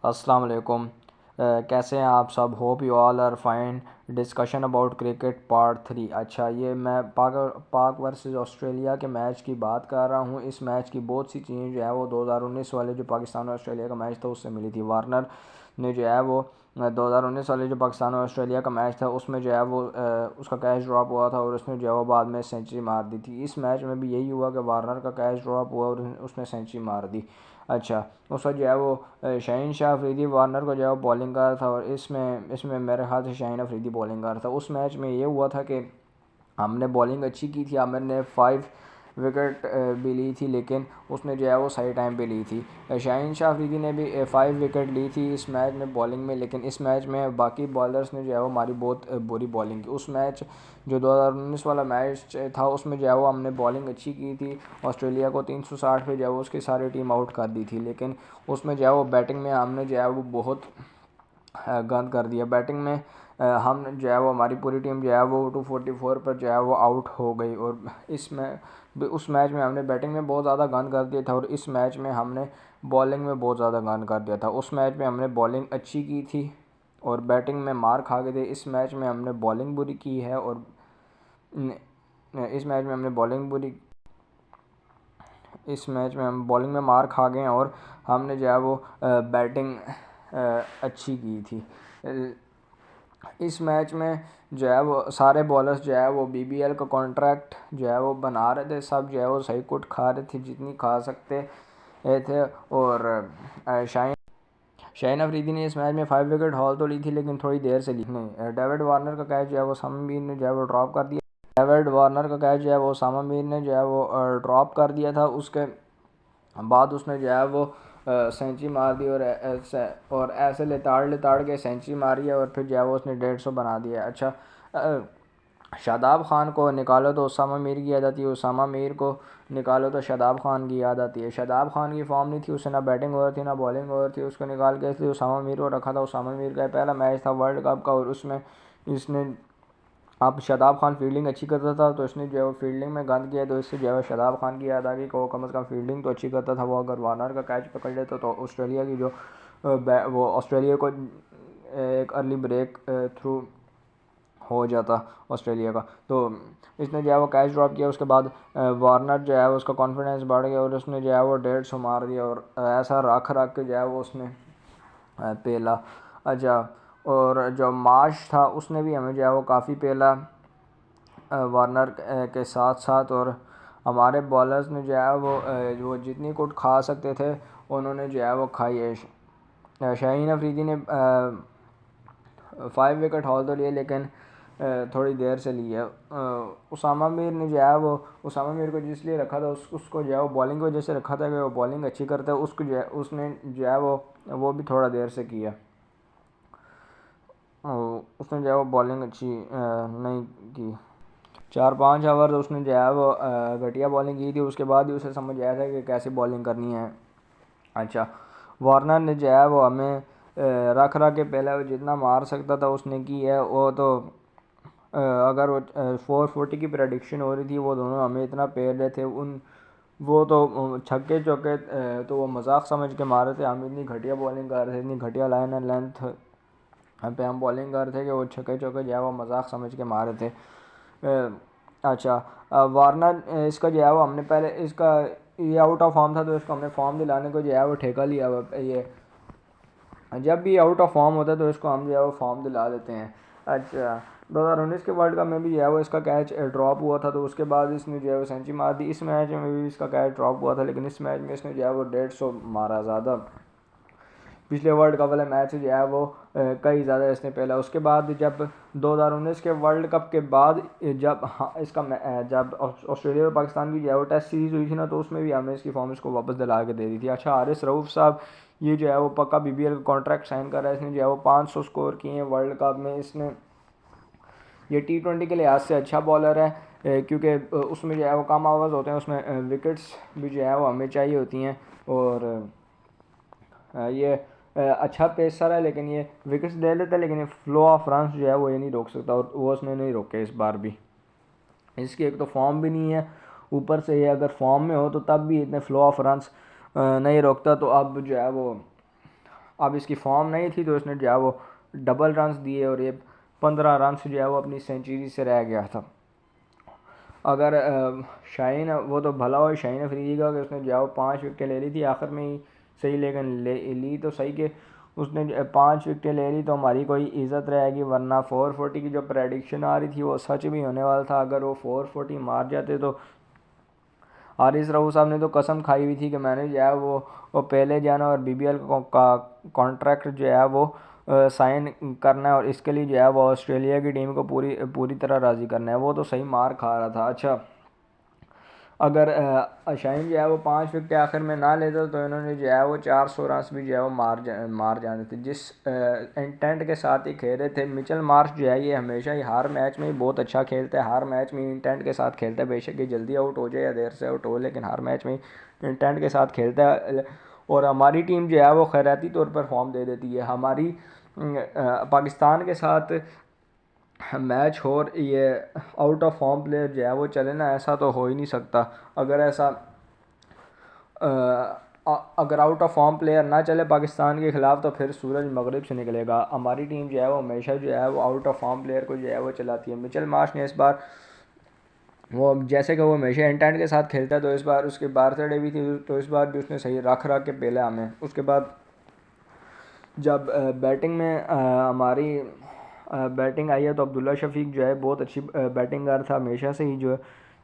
السلام علیکم. کیسے ہیں آپ سب؟ Hope you all are fine. Discussion about cricket part 3. اچھا، یہ میں پاک ورسز آسٹریلیا کے میچ کی بات کر رہا ہوں. اس میچ کی بہت سی چیزیں جو ہے وہ 2019 والے جو پاکستان اور آسٹریلیا کا میچ تھا اس سے ملی تھی. وارنر نے جو ہے وہ 2019 والے جو پاکستان اور آسٹریلیا کا میچ تھا اس میں جو ہے وہ اس کا کیچ ڈراپ ہوا تھا اور اس نے جو ہے وہ بعد میں سینچری مار دی تھی. اس میچ میں بھی یہی ہوا کہ وارنر کا کیچ ڈراپ ہوا اور اس نے سینچری مار دی. اچھا، اس کا جو ہے وہ شاہین شاہ افریدی وارنر کو جو ہے وہ بالنگ کر رہا تھا اور اس میں میرے خیال سے شاہین افریدی بالنگ کر رہا تھا. اس میچ میں یہ ہوا تھا کہ ہم نے بالنگ اچھی کی تھی. عامر نے 5 وکٹ بھی لی تھی لیکن اس نے جو ہے وہ صحیح ٹائم پہ لی تھی. شاہین شاہ افریدی نے بھی 5 وکٹ لی تھی اس میچ میں بالنگ میں، لیکن اس میچ میں باقی بالرز نے جو ہے وہ ہماری بہت بری بالنگ کی. اس میچ جو 2019 والا میچ تھا اس میں جو ہے وہ ہم نے بالنگ اچھی کی تھی. آسٹریلیا کو 360 پہ جو ہے وہ اس کی ساری ٹیم آؤٹ کر دی تھی، لیکن اس میں جو ہے وہ بیٹنگ میں ہم نے جو ہے وہ بہت گند کر دیا. بیٹنگ میں ہم جو ہے وہ ہماری پوری ٹیم جو ہے وہ 244 پر جو ہے وہ آؤٹ ہو گئی اور اس میچ میں ہم نے بیٹنگ میں بہت زیادہ گند کر دیا تھا اور اس میچ میں ہم نے بالنگ میں بہت زیادہ گند کر دیا تھا. اس میچ میں ہم نے بالنگ اچھی کی تھی اور بیٹنگ میں مار کھا گئے تھے. اس میچ میں ہم نے بالنگ بری کی ہے اور اس میچ میں ہم نے ہم بالنگ میں مار کھا گئے ہیں اور ہم نے جو ہے وہ بیٹنگ اچھی کی تھی. اس میچ میں جو ہے وہ سارے بالرز جو ہے وہ BBL کا کانٹریکٹ جو ہے وہ بنا رہے تھے. سب جو ہے وہ صحیح کٹ کھا رہے تھے جتنی کھا سکتے تھے اور شاہین افریدی نے اس میچ میں 5 وکٹ ہال تو لی تھی لیکن تھوڑی دیر سے لی نہیں. ڈیوڈ وارنر کا کیچ جو ہے وہ اسامہ میر نے جو ہے وہ ڈراپ کر دیا. ڈراپ کر دیا تھا. اس کے بعد اس نے جو ہے وہ سینچری مار دی اور ایسے لتاڑ کے سینچری ماری ہے اور پھر جو ہے وہ اس نے 150 بنا دیا. اچھا، شاداب خان کو نکالو تو اسامہ میر کی یاد آتی ہے، اسامہ میر کو نکالو تو شاداب خان کی یاد آتی ہے. شاداب خان کی فارم نہیں تھی، اسے نہ بیٹنگ اوور تھی نہ بالنگ اوور تھی. اس کو نکال کے اس لیے اسامہ میر کو رکھا تھا. اسامہ میر کا پہلا میچ تھا ورلڈ کپ کا اور اس میں اس نے اب شاداب خان فیلڈنگ اچھی کرتا تھا تو اس نے جو ہے وہ فیلڈنگ میں گند کیا تو اس سے جو ہے شاداب خان کی یاد آ گئی کہ وہ کم از کم فیلڈنگ تو اچھی کرتا تھا. وہ اگر وارنر کا کیچ پکڑ لیتا تو آسٹریلیا کی جو وہ آسٹریلیا کو ایک ارلی بریک تھرو ہو جاتا آسٹریلیا کا. تو اس نے جو ہے وہ کیچ ڈراپ کیا. اس کے بعد وارنر جو ہے اس کا کانفیڈنس بڑھ گیا اور اس نے جو ہے وہ 150 مار دیا اور ایسا رکھ کے جو ہے وہ اس نے پیلا. اچھا، اور جو مارش تھا اس نے بھی ہمیں جو ہے وہ کافی پیلا وارنر کے ساتھ ساتھ اور ہمارے بالرز نے جو ہے وہ جتنی کٹ کھا سکتے تھے انہوں نے جو ہے وہ کھائی ہے. شاہین افریدی نے 5 وکٹ ہال تو لیے لیکن تھوڑی دیر سے لی ہے. اسامہ میر نے جو ہے وہ اسامہ میر کو جس لیے رکھا تھا اس کو جو ہے وہ بالنگ کی وجہ سے رکھا تھا کہ وہ بالنگ اچھی کرتا ہے. اس نے جو ہے وہ بھی تھوڑا دیر سے کیا. اس نے جو ہے وہ بالنگ اچھی نہیں کی. 4-5 اوور اس نے جو ہے وہ گھٹیا بالنگ کی تھی. اس کے بعد ہی اسے سمجھ آیا تھا کہ کیسے بالنگ کرنی ہے. اچھا، وارنر نے جو ہے وہ ہمیں رکھ کے پہلے جتنا مار سکتا تھا اس نے کی ہے. وہ تو اگر وہ 440 کی پریڈکشن ہو رہی تھی وہ دونوں ہمیں اتنا پیر رہے تھے وہ تو چھکے چوکے تو وہ مذاق سمجھ کے مارے تھے. ہم اتنی گھٹیا بالنگ کر رہے تھے، اتنی گھٹیا لائن اینڈ لینتھ پہ ہم بالنگ کر رہے تھے کہ وہ چھکے چوکے جو ہے وہ مذاق سمجھ کے مارے تھے. اچھا، وارنر اس کا جو ہے وہ ہم نے پہلے اس کا یہ آؤٹ آف فارم تھا تو اس کو ہم نے فارم دلانے کو جو ہے وہ ٹھیکہ لیا. یہ جب بھی آؤٹ آف فارم ہوتا ہے تو اس کو ہم جو ہے وہ فارم دلا دیتے ہیں. اچھا، 2019 کے ورلڈ کپ میں بھی جو ہے وہ اس کا کیچ ڈراپ ہوا تھا تو اس کے بعد اس نے جو ہے وہ سینچری مار دی. اس میچ میں بھی اس کا کیچ ڈراپ ہوا تھا لیکن اس میچ میں اس نے جو ہے وہ 150 مارا زیادہ. پچھلے ورلڈ کپ والے میچ جو ہے وہ کئی زیادہ اس نے پہلا. اس کے بعد جب 2019 کے ورلڈ کپ کے بعد جب جب آسٹریلیا اور پاکستان کی جو ہے وہ ٹیسٹ سیریز ہوئی تھی نا تو اس میں بھی ہمیں اس کی فارم اس کو واپس دلا کے دے دی تھی. اچھا، حارث رؤف صاحب یہ جو ہے وہ پکا BBL کا کانٹریکٹ سائن کر رہا ہے. اس نے جو ہے وہ 500 سکور کیے ہیں ورلڈ کپ میں. اس نے یہ T20 کے لحاظ سے اچھا بالر ہے کیونکہ اس میں جو ہے وہ کم آورز ہوتے ہیں، اس میں وکٹس بھی جو ہے وہ ہمیں چاہیے ہوتی ہیں اور یہ اچھا پیسر ہے لیکن یہ وکٹس دے لیتا ہے لیکن یہ فلو آف رنس جو ہے وہ یہ نہیں روک سکتا اور وہ اس نے نہیں روکے اس بار بھی. اس کی ایک تو فارم بھی نہیں ہے، اوپر سے یہ اگر فارم میں ہو تو تب بھی اتنے فلو آف رنس نہیں روکتا. تو اب جو ہے وہ اب اس کی فارم نہیں تھی تو اس نے جو ہے وہ ڈبل رنز دیے اور یہ 15 رنز جو ہے وہ اپنی سینچری سے رہ گیا تھا. اگر شاہین وہ تو بھلا ہو شاہین افریدی کا کہ اس نے جو ہے وہ 5 وکٹیں لے لی تھی آخر میں ہی صحیح, لیکن لی تو صحیح کہ اس نے 5 وکٹیں لے لی تو ہماری کوئی عزت رہے گی, ورنہ 440 کی جو پریڈکشن آ رہی تھی وہ سچ بھی ہونے والا تھا. اگر وہ 440 مار جاتے تو حارث رؤوف صاحب نے تو قسم کھائی ہوئی تھی کہ میں نے جو ہے وہ پہلے جانا اور BBL کا کانٹریکٹ جو ہے وہ سائن کرنا ہے اور اس کے لیے جو ہے وہ آسٹریلیا کی ٹیم کو پوری طرح راضی کرنا ہے. وہ تو صحیح مار کھا رہا تھا. اچھا اگر شاہین جو ہے وہ 5 وکٹیں آخر میں نہ لیتا تو انہوں نے جو ہے وہ 400 رنس بھی جو ہے وہ مار جانے تھے جس انٹینٹ کے ساتھ ہی کھیل رہے تھے. مچل مارش جو ہے یہ ہمیشہ ہی ہر میچ میں ہی بہت اچھا کھیلتا ہے, ہر میچ میں انٹینٹ کے ساتھ کھیلتا ہے, بے شک یہ جلدی آؤٹ ہو جائے یا دیر سے آؤٹ ہو لیکن ہر میچ میں انٹینٹ کے ساتھ کھیلتا ہے. اور ہماری ٹیم جو ہے وہ خیراتی طور پر فارم دے دیتی ہے. ہماری پاکستان کے ساتھ میچ ہو اور یہ آؤٹ آف فارم پلیئر جو ہے وہ چلے نا, ایسا تو ہو ہی نہیں سکتا. اگر آؤٹ آف فارم پلیئر نہ چلے پاکستان کے خلاف تو پھر سورج مغرب سے نکلے گا. ہماری ٹیم جو ہے وہ ہمیشہ جو ہے وہ آؤٹ آف فارم پلیئر کو جو ہے وہ چلاتی ہے. مچل مارش نے اس بار وہ جیسے کہ وہ ہمیشہ انٹینٹ کے ساتھ کھیلتا ہے تو اس بار اس کی برتھ ڈے بھی تھی تو اس بار بھی اس نے صحیح رکھ کے پہلا ہمیں. اس کے بعد جب بیٹنگ میں ہماری بیٹنگ آئی ہے تو عبداللہ شفیق جو ہے بہت اچھی بیٹنگر تھا, ہمیشہ سے ہی جو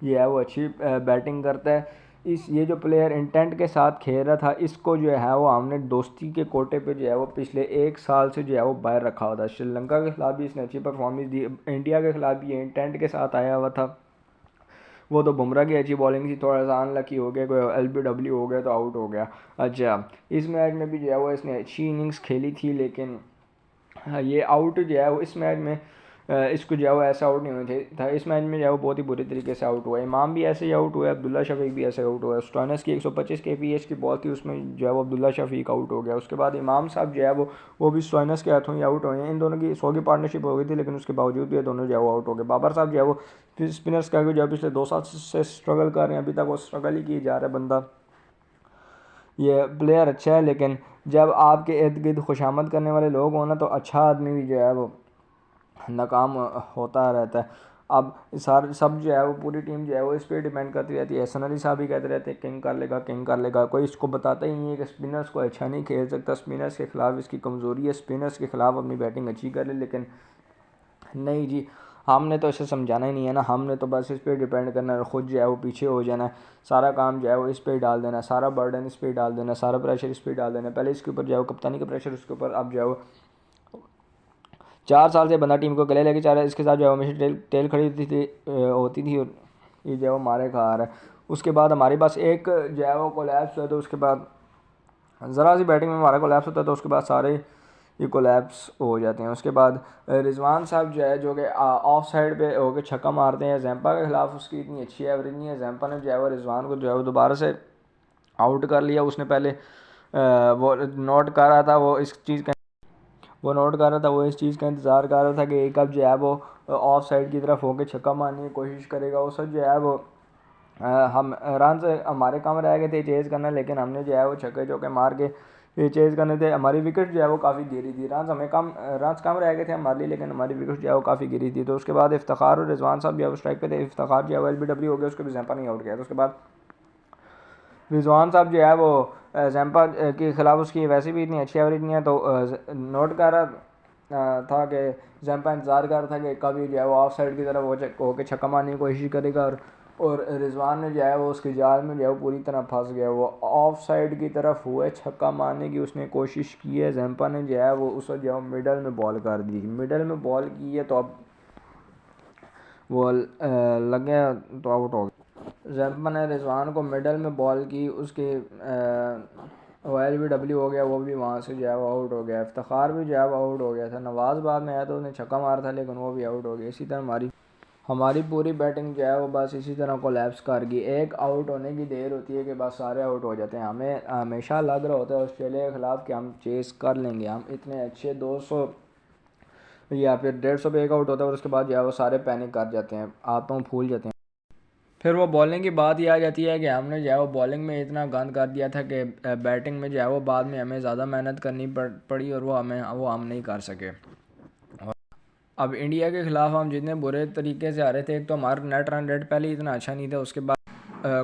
ہے وہ اچھی بیٹنگ کرتا ہے. یہ جو پلیئر انٹینٹ کے ساتھ کھیل رہا تھا اس کو جو ہے وہ ہم نے دوستی کے کوٹے پہ جو ہے وہ پچھلے 1 سال سے جو ہے وہ باہر رکھا ہوا تھا. سری لنکا کے خلاف بھی اس نے اچھی پرفارمنس دی, انڈیا کے خلاف بھی یہ انٹینٹ کے ساتھ آیا ہوا تھا. وہ تو بمراہ کی اچھی بالنگ تھی, تھوڑا سا ان لکی ہو گیا, کوئی LBW ہو گیا تو آؤٹ ہو گیا. اچھا اس میچ میں بھی جو ہے وہ اس نے اچھی اننگز کھیلی تھی لیکن یہ آؤٹ جو ہے وہ اس میچ میں اس کو جو ہے وہ ایسا آؤٹ نہیں ہونا تھا. اس میچ میں جو ہے وہ بہت ہی بری طریقے سے آؤٹ ہوا. امام بھی ایسے ہی آؤٹ ہوا, عبداللہ شفیق بھی ایسے آؤٹ ہوا. اسٹوئنس کی 125 kph کی بال تھی, اس میں جو ہے وہ عبداللہ شفیق آؤٹ ہو گیا. اس کے بعد امام صاحب جو ہے وہ بھی اسٹوئنس کے ہاتھوں ہی آؤٹ ہوئے ہیں. ان دونوں کی 100 کی پارٹنرشپ ہو گئی تھی لیکن اس کے باوجود بھی یہ دونوں جو ہے وہ آؤٹ ہو گئے. بابر صاحب جو ہے وہ اسپنرس کا جو ہے پچھلے 2 سال سے اسٹرگل کر رہے ہیں, ابھی تک وہ اسٹرگل ہی کی جا رہا ہے بندہ. یہ پلیئر اچھا ہے لیکن جب آپ کے ارد گرد خوشامد کرنے والے لوگ ہوں نا تو اچھا آدمی بھی جو ہے وہ ناکام ہوتا رہتا ہے. اب سب جو ہے وہ پوری ٹیم جو ہے وہ اس پہ ڈیپینڈ کرتی رہتی ہے. حسن علی صاحب بھی کہتے رہتے ہیں کنگ کر لے گا, کوئی اس کو بتاتا ہی نہیں ہے کہ اسپنرس کو اچھا نہیں کھیل سکتا, اسپنرس کے خلاف اس کی کمزوری ہے, اسپنرس کے خلاف اپنی بیٹنگ اچھی کر لے. لیکن نہیں جی, ہم نے تو اسے سمجھانا ہی نہیں ہے نا, ہم نے تو بس اس پہ ڈیپینڈ کرنا ہے, خود جو ہے وہ پیچھے ہو جانا ہے, سارا کام جو ہے وہ اس پہ ڈال دینا, سارا برڈن اس پہ ڈال دینا, سارا پریشر اس پہ ڈال دینا. پہلے اس کے اوپر جو ہے وہ کپتانی کا پریشر, اس کے اوپر اب جو ہے وہ 4 سال سے بندہ ٹیم کو گلے لے کے چل رہا ہے, اس کے ساتھ جو ہے ہمیشہ ٹیل کھڑی ہوتی تھی اور یہ جو ہے وہ مارے کھا رہا ہے. اس کے بعد ہمارے پاس ایک جو ہے وہ کولیپس ہوا تو اس کے بعد ذرا سی بیٹنگ میں ہمارا کولیپس ہوتا ہے تو اس کے بعد سارے یہ کولیپس ہو جاتے ہیں. اس کے بعد رضوان صاحب جو ہے جو کہ آف سائڈ پہ ہو کے چھکا مارتے ہیں, زیمپا کے خلاف اس کی اتنی اچھی ایوریج نہیں ہے. زیمپا نے جو ہے وہ رضوان کو جو ہے وہ دوبارہ سے آؤٹ کر لیا. اس نے پہلے وہ نوٹ کر رہا تھا وہ اس چیز کا انتظار کر رہا تھا کہ ایک اب جو ہے وہ آف سائڈ کی طرف ہو کے چھکا مارنے کی کوشش کرے گا. وہ سب جو ہے وہ ہم رنز ہمارے کم رہ گئے تھے چیز کرنا, لیکن ہم نے جو ہے وہ چھکے چوکے مار کے یہ چیز کرنے تھے. ہماری وکٹ جو ہے وہ کافی گری تھی, رنز کم رہ گئے تھے ہمارے لیے لیکن ہماری وکٹ جو ہے وہ کافی گری تھی. تو اس کے بعد افتخار اور رضوان صاحب جو ہے وہ اسٹرائک پہ تھے. افتخار جو ہے وہ LBW ہو گیا, اس کو بھی زیمپا نہیں آؤٹ کیا. تو اس کے بعد رضوان صاحب جو ہے وہ زیمپا کے خلاف اس کی ویسے بھی اتنی اچھی ایوریج نہیں ہے تو نوٹ کر رہا تھا کہ زیمپا انتظار کر رہا تھا کہ کبھی جو ہے وہ آف سائڈ کی طرف ہو کے چھکا مارنے کی کوشش کرے گا اور رضوان نے جو ہے وہ اس کے جال میں جو ہے وہ پوری طرح پھنس گیا. وہ آف سائڈ کی طرف ہوئے چھکا مارنے کی اس نے کوشش کی ہے, زیمپا نے جو ہے وہ اس وقت جو ہے مڈل میں بال کر دی. مڈل میں بال کی ہے تو اب وہ لگے تو آؤٹ ہو گیا. زیمپا نے رضوان کو مڈل میں بال کی, اس کے وہ LBW ہو گیا, وہ بھی وہاں سے جو ہے وہ آؤٹ ہو گیا. افتخار بھی جو ہے وہ آؤٹ ہو گیا تھا. نواز بعد میں آیا تو اس نے چھکا مارا تھا لیکن وہ بھی آؤٹ ہو گیا. اسی طرح ہماری پوری بیٹنگ جو ہے وہ بس اسی طرح کولیپس کر گئی. ایک آؤٹ ہونے کی دیر ہوتی ہے کہ بس سارے آؤٹ ہو جاتے ہیں. ہمیں ہمیشہ لگ رہا ہوتا ہے آسٹریلیا کے خلاف کہ ہم چیز کر لیں گے, ہم اتنے اچھے 200 یا پھر 150 پہ ایک آؤٹ ہوتا ہے اور اس کے بعد جو ہے وہ سارے پینک کر جاتے ہیں, ہاتھوں پھول جاتے ہیں. پھر وہ بولنگ کی بات یہ آ جاتی ہے کہ ہم نے جو ہے وہ بولنگ میں اتنا گند کر دیا تھا کہ بیٹنگ میں جو ہے وہ بعد میں ہمیں زیادہ محنت کرنی پڑی اور وہ ہم نہیں کر سکے. اب انڈیا کے خلاف ہم جتنے برے طریقے سے ہارے تھے، ایک تو ہمارا نیٹ رن ریٹ پہلے ہی اتنا اچھا نہیں تھا، اس کے بعد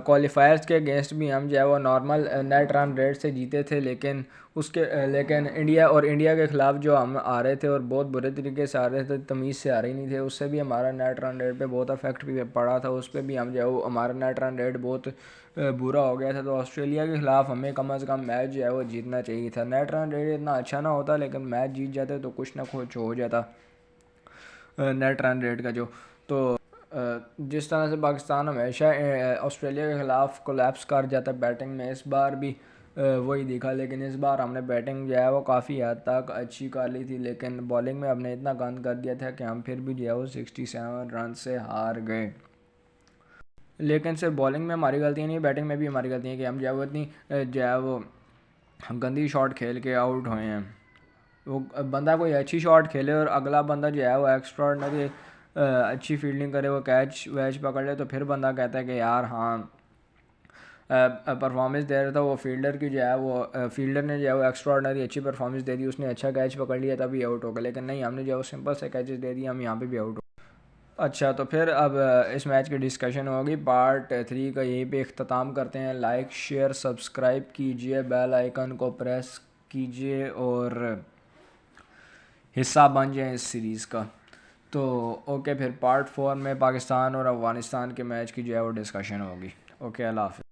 کوالیفائرز کے اگینسٹ بھی ہم جو ہے وہ نارمل نیٹ رن ریٹ سے جیتے تھے، لیکن انڈیا کے خلاف جو ہم آ رہے تھے اور بہت برے طریقے سے آ رہے تھے، تمیز سے آ رہے نہیں تھے، اس سے بھی ہمارا نیٹ رن ریٹ پہ بہت افیکٹ بھی پڑا تھا. اس پہ بھی ہم جو ہے وہ ہمارا نیٹ رن ریٹ بہت برا ہو گیا تھا. تو آسٹریلیا کے خلاف ہمیں کم از کم میچ جو ہے وہ جیتنا چاہیے تھا. نیٹ رن ریٹ اتنا اچھا نہ ہوتا، لیکن میچ جیت جاتے تو کچھ نہ کچھ ہو جاتا نیٹ رن ریٹ کا. تو جس طرح سے پاکستان ہمیشہ آسٹریلیا کے خلاف کولیپس کر جاتا ہے بیٹنگ میں، اس بار بھی وہی دکھا. لیکن اس بار ہم نے بیٹنگ جو ہے وہ کافی حد تک اچھی کر لی تھی، لیکن بالنگ میں ہم نے اتنا گند کر دیا تھا کہ ہم پھر بھی جو ہے وہ 67 رن سے ہار گئے. لیکن صرف بالنگ میں ہماری غلطیاں نہیں، بیٹنگ میں بھی ہماری غلطی ہے کہ ہم جو ہے وہ اتنی جو ہے وہ گندی شاٹ کھیل کے آؤٹ ہوئے ہیں. وہ بندہ کوئی اچھی شاٹ کھیلے اور اگلا بندہ جو ہے وہ ایکسٹراڈنری اچھی فیلڈنگ کرے، وہ کیچ ویچ پکڑ لے، تو پھر بندہ کہتا ہے کہ یار ہاں پرفارمنس دے رہا تھا وہ فیلڈر کی جو ہے وہ فیلڈر نے جو ہے وہ ایکسٹراڈنری اچھی پرفارمنس دے دی، اس نے اچھا کیچ پکڑ لیا تبھی آؤٹ ہو گیا. لیکن نہیں، ہم نے جو ہے وہ سمپل سے کیچز دے دی، ہم یہاں پہ بھی آؤٹ ہو. اچھا، تو پھر اب اس میچ کی ڈسکشن ہوگی. پارٹ 3 کا یہیں پہ اختتام کرتے ہیں. لائک شیئر سبسکرائب کیجئے، بیل آئیکن کو پریس کیجئے اور حصہ بن جائیں اس سیریز کا. تو اوکے، پھر پارٹ 4 میں پاکستان اور افغانستان کے میچ کی جو ہے وہ ڈسکشن ہوگی. اوکے، اللہ حافظ.